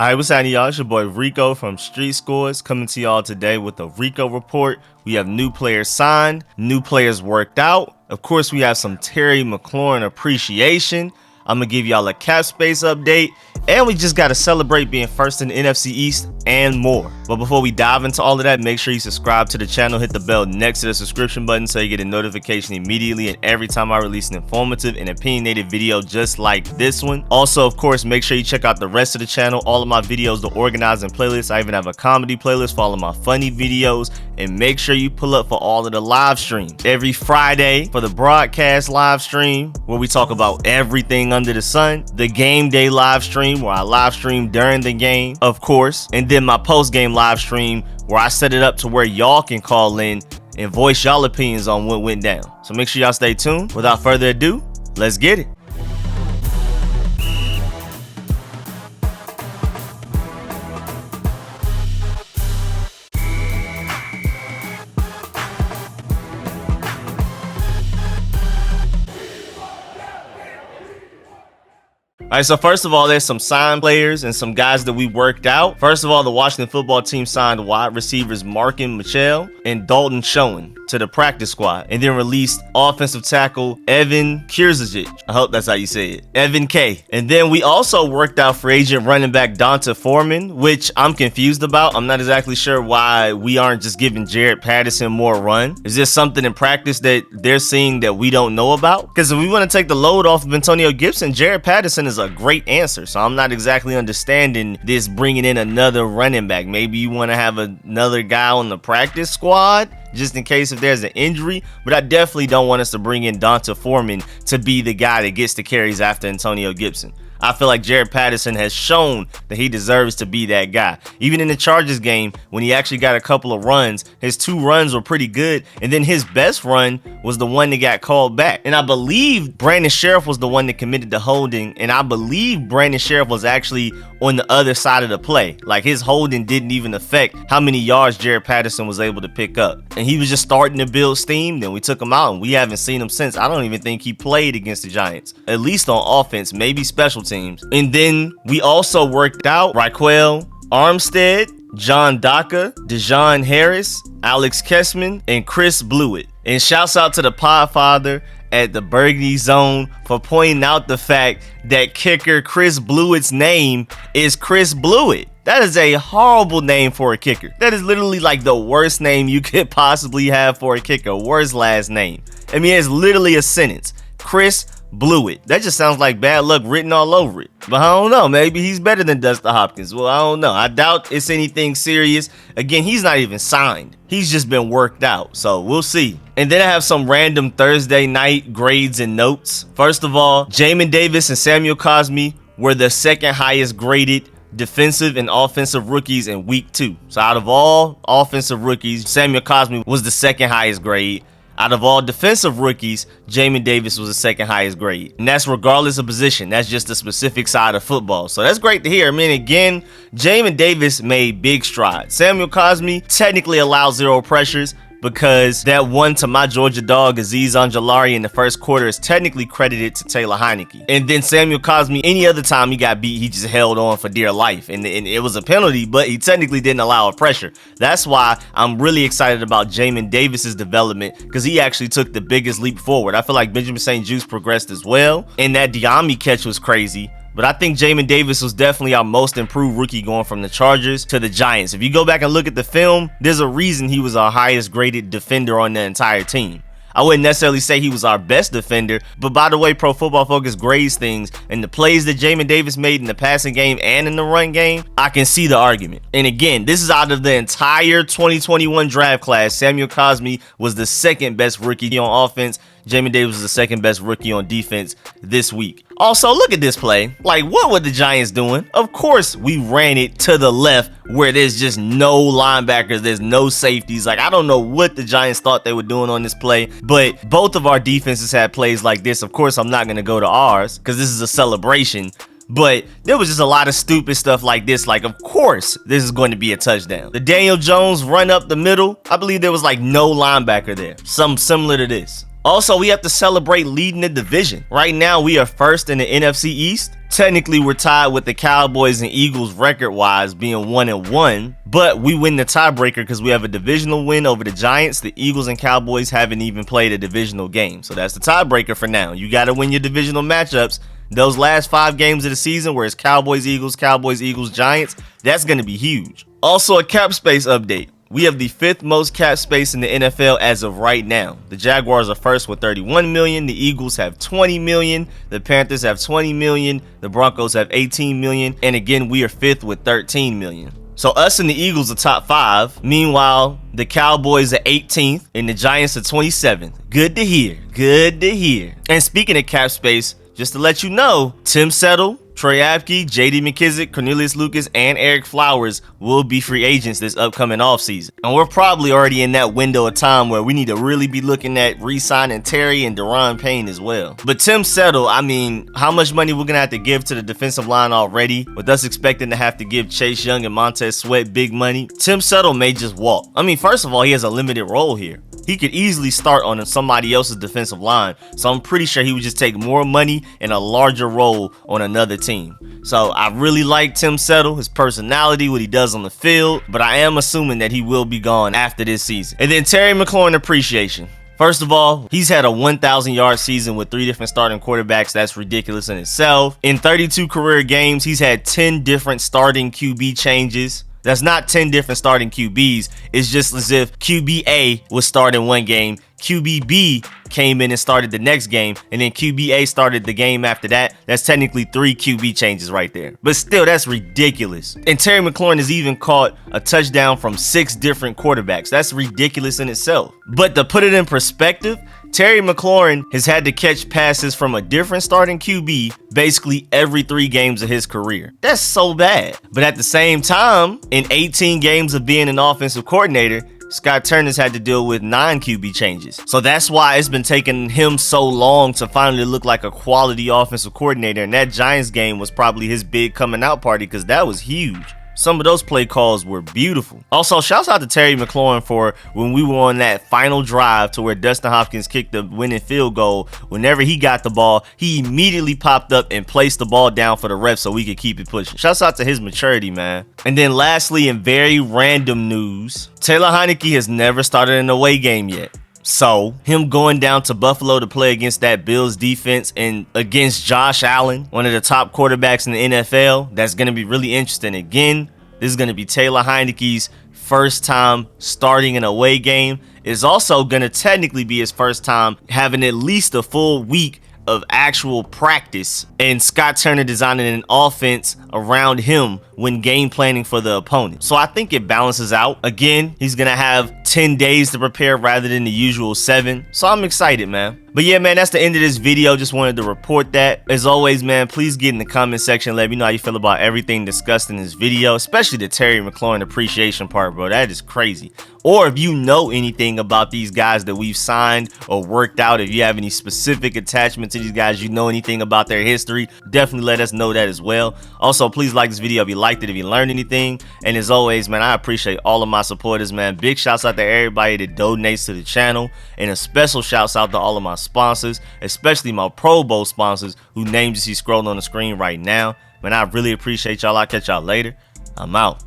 Alright, what's happening, y'all? It's your boy Rico from Street Scores coming to y'all today with a Rico report. We have new players signed, new players worked out. Of course, we have some Terry McLaurin appreciation. I'm gonna give y'all a cap space update, and we just gotta celebrate being first in the NFC East and more. But before we dive into all of that, make sure you subscribe to the channel, hit the bell next to the subscription button so you get a notification immediately and every time I release an informative and opinionated video just like this one. Also, of course, make sure you check out the rest of the channel. All of my videos are organized in playlists. I even have a comedy playlist for all of my funny videos, and make sure you pull up for all of the live streams every Friday for the broadcast live stream where we talk about everything under the sun, the game day live stream where I live stream during the game, of course, and then my post-game live stream where I set it up to where y'all can call in and voice y'all opinions on what went down. So make sure y'all stay tuned. Without further ado, let's get it. All right, so first of all, there's some signed players and some guys that we worked out. First of all, the Washington football team signed wide receivers Markin Michel and Dalton Schoen to the practice squad, and then released offensive tackle Evan Kierzic. I hope that's how you say it. Evan K. And then we also worked out free agent running back Foreman, which I'm confused about. I'm not exactly sure why we aren't just giving Jared Patterson more run. Is there something in practice that they're seeing that we don't know about? Because if we want to take the load off of Antonio Gibson, Jared Patterson is a great answer. So I'm not exactly understanding this bringing in another running back. Maybe you want to have another guy on the practice squad just in case if there's an injury, but I definitely don't want us to bring in Foreman to be the guy that gets the carries after Antonio Gibson. I feel like Jared Patterson has shown that he deserves to be that guy. Even in the Chargers game, when he actually got a couple of runs, his 2 runs were pretty good, and then his best run was the one that got called back. And I believe Brandon Sheriff was the one that committed the holding, and I believe Brandon Sheriff was actually on the other side of the play. Like, his holding didn't even affect how many yards Jared Patterson was able to pick up. And he was just starting to build steam, then we took him out, and we haven't seen him since. I don't even think he played against the Giants, at least on offense, maybe special teams. And then we also worked out Raquel Armstead, John Daka, Dejon Harris, Alex Kessman, and Chris Blewett. And shouts out to the Podfather at the Burgundy Zone for pointing out the fact that kicker Chris Blewett's name is Chris Blewett. That is a horrible name for a kicker. That is literally like the worst name you could possibly have for a kicker. Worst last name. I mean, it's literally a sentence. Chris Blewett. That just sounds like bad luck written all over it. But I don't know. Maybe he's better than Dustin Hopkins. Well, I don't know. I doubt it's anything serious. Again, he's not even signed. He's just been worked out. So we'll see. And then I have some random Thursday night grades and notes. First of all, Jamin Davis and Samuel Cosmi were the second highest graded defensive and offensive rookies in week 2. So out of all offensive rookies, Samuel Cosmi was the second highest grade. Out of all defensive rookies, Jamin Davis was the second highest grade. And that's regardless of position. That's just the specific side of football. So that's great to hear. I mean, again, Jamin Davis made big strides. Samuel Cosmi technically allowed 0 pressures, because that one to my Georgia dog, Azeez Ojulari, in the first quarter is technically credited to Taylor Heineke. And then Samuel Cosmi, any other time he got beat, he just held on for dear life. And it was a penalty, but he technically didn't allow a pressure. That's why I'm really excited about Jamin Davis's development, because he actually took the biggest leap forward. I feel like Benjamin St-Juste progressed as well. And that Diami catch was crazy. But I think Jamin Davis was definitely our most improved rookie going from the Chargers to the Giants. If you go back and look at the film, there's a reason he was our highest graded defender on the entire team. I wouldn't necessarily say he was our best defender, but by the way Pro Football Focus grades things and the plays that Jamin Davis made in the passing game and in the run game, I can see the argument. And again, this is out of the entire 2021 draft class. Samuel Cosmi was the second best rookie on offense. Jamin Davis was the second best rookie on defense this week. Also, look at this play. Like, what were the Giants doing? Of course, we ran it to the left where there's just no linebackers, there's no safeties. Like, I don't know what the Giants thought they were doing on this play, but both of our defenses had plays like this. Of course, I'm not going to go to ours because this is a celebration. But there was just a lot of stupid stuff like this. Like, of course, this is going to be a touchdown. The Daniel Jones run up the middle, I believe there was like no linebacker there. Something similar to this. Also, we have to celebrate leading the division. Right now, we are first in the NFC East. Technically, we're tied with the Cowboys and Eagles record-wise, being 1-1, but we win the tiebreaker because we have a divisional win over the Giants. The Eagles and Cowboys haven't even played a divisional game, so that's the tiebreaker for now. You got to win your divisional matchups. Those last 5 games of the season, where it's Cowboys, Eagles, Giants, that's going to be huge. Also, a cap space update. We have the 5th most cap space in the NFL as of right now. The Jaguars are first with 31 million. The Eagles have 20 million. The Panthers have 20 million. The Broncos have 18 million. And again, we are 5th with 13 million. So us and the Eagles are top 5. Meanwhile, the Cowboys are 18th and the Giants are 27th. Good to hear. Good to hear. And speaking of cap space, just to let you know, Tim Settle, Troy Apke, J.D. McKissick, Cornelius Lucas, and Eric Flowers will be free agents this upcoming offseason. And we're probably already in that window of time where we need to really be looking at re-signing Terry and Daron Payne as well. But Tim Settle, I mean, how much money we're going to have to give to the defensive line already, with us expecting to have to give Chase Young and Montez Sweat big money? Tim Settle may just walk. I mean, first of all, he has a limited role here. He could easily start on somebody else's defensive line, so I'm pretty sure he would just take more money and a larger role on another team. So I really like Tim Settle, his personality, what he does on the field, but I am assuming that he will be gone after this season. And then Terry McLaurin appreciation. First of all, he's had a 1,000-yard season with 3 different starting quarterbacks. That's ridiculous in itself. In 32 career games, he's had 10 different starting QB changes. That's not 10 different starting QBs. It's just as if QB-A was starting one game, QB-B came in and started the next game, and then QB-A started the game after that. That's technically 3 QB changes right there. But still, that's ridiculous. And Terry McLaurin has even caught a touchdown from 6 different quarterbacks. That's ridiculous in itself. But to put it in perspective, Terry McLaurin has had to catch passes from a different starting QB basically every 3 games of his career. That's so bad. But at the same time, in 18 games of being an offensive coordinator, Scott Turner's had to deal with 9 QB changes. So that's why it's been taking him so long to finally look like a quality offensive coordinator. And that Giants game was probably his big coming out party because that was huge. Some of those play calls were beautiful. Also, shouts out to Terry McLaurin for when we were on that final drive to where Dustin Hopkins kicked the winning field goal. Whenever he got the ball, he immediately popped up and placed the ball down for the ref so we could keep it pushing. Shouts out to his maturity, man. And then lastly, in very random news, Taylor Heinicke has never started an away game yet. So, him going down to Buffalo to play against that Bills defense and against Josh Allen, one of the top quarterbacks in the NFL, that's going to be really interesting. Again, this is going to be Taylor Heinicke's first time starting an away game. It's also going to technically be his first time having at least a full week of actual practice and Scott Turner designing an offense around him when game planning for the opponent. So I think it balances out. Again, he's gonna have 10 days to prepare rather than the usual 7. So I'm excited, man. But yeah, man, that's the end of this video. Just wanted to report that. As always, man, please get in the comment section. Let me know how you feel about everything discussed in this video, especially the Terry McLaurin appreciation part, bro. That is crazy. Or if you know anything about these guys that we've signed or worked out, if you have any specific attachment to these guys, you know anything about their history, definitely let us know that as well. Also, please like this video if you liked it, if you learned anything. And as always, man, I appreciate all of my supporters, man. Big shouts out to everybody that donates to the channel, and a special shouts out to all of my sponsors, especially my Pro Bowl sponsors whose names you see scrolling on the screen right now. Man, I really appreciate y'all. I'll catch y'all later. I'm out.